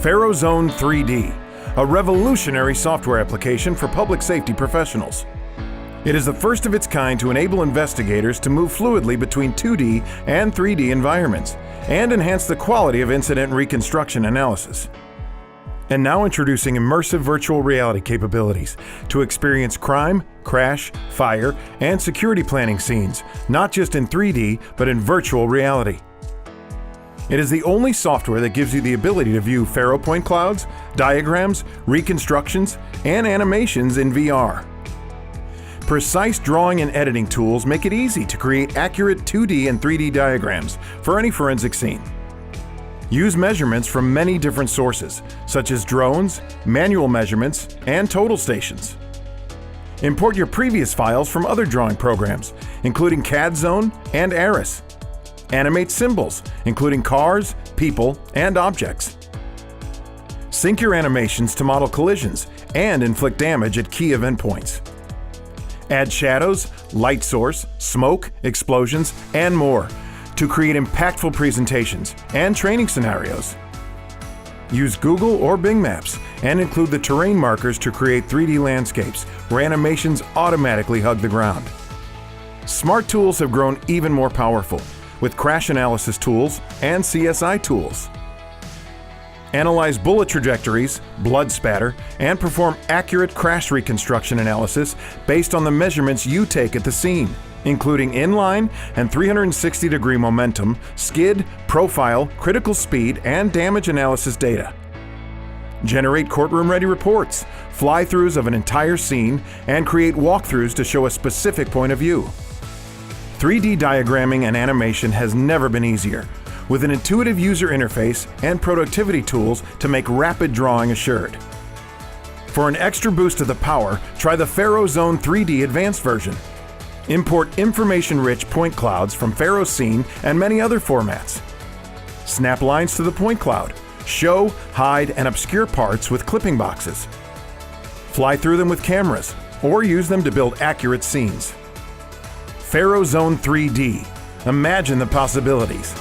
FARO Zone 3D, a revolutionary software application for public safety professionals. It is the first of its kind to enable investigators to move fluidly between 2D and 3D environments and enhance the quality of incident reconstruction analysis. And now introducing immersive virtual reality capabilities to experience crime, crash, fire, and security planning scenes, not just in 3D, but in virtual reality. It is the only software that gives you the ability to view FARO point clouds, diagrams, reconstructions, and animations in VR. Precise drawing and editing tools make it easy to create accurate 2D and 3D diagrams for any forensic scene. Use measurements from many different sources, such as drones, manual measurements, and total stations. Import your previous files from other drawing programs, including CAD Zone and Aris. Animate symbols, including cars, people, and objects. Sync your animations to model collisions and inflict damage at key event points. Add shadows, light source, smoke, explosions, and more to create impactful presentations and training scenarios. Use Google or Bing Maps and include the terrain markers to create 3D landscapes where animations automatically hug the ground. Smart tools have grown even more powerful with crash analysis tools and CSI tools. Analyze bullet trajectories, blood spatter, and perform accurate crash reconstruction analysis based on the measurements you take at the scene, including inline and 360-degree momentum, skid, profile, critical speed, and damage analysis data. Generate courtroom-ready reports, fly-throughs of an entire scene, and create walkthroughs to show a specific point of view. 3D diagramming and animation has never been easier, with an intuitive user interface and productivity tools to make rapid drawing assured. For an extra boost of the power, try the FARO Zone 3D Advanced version. Import information-rich point clouds from FARO Scene and many other formats. Snap lines to the point cloud. Show, hide, and obscure parts with clipping boxes. Fly through them with cameras, or use them to build accurate scenes. FARO Zone 3D. Imagine the possibilities.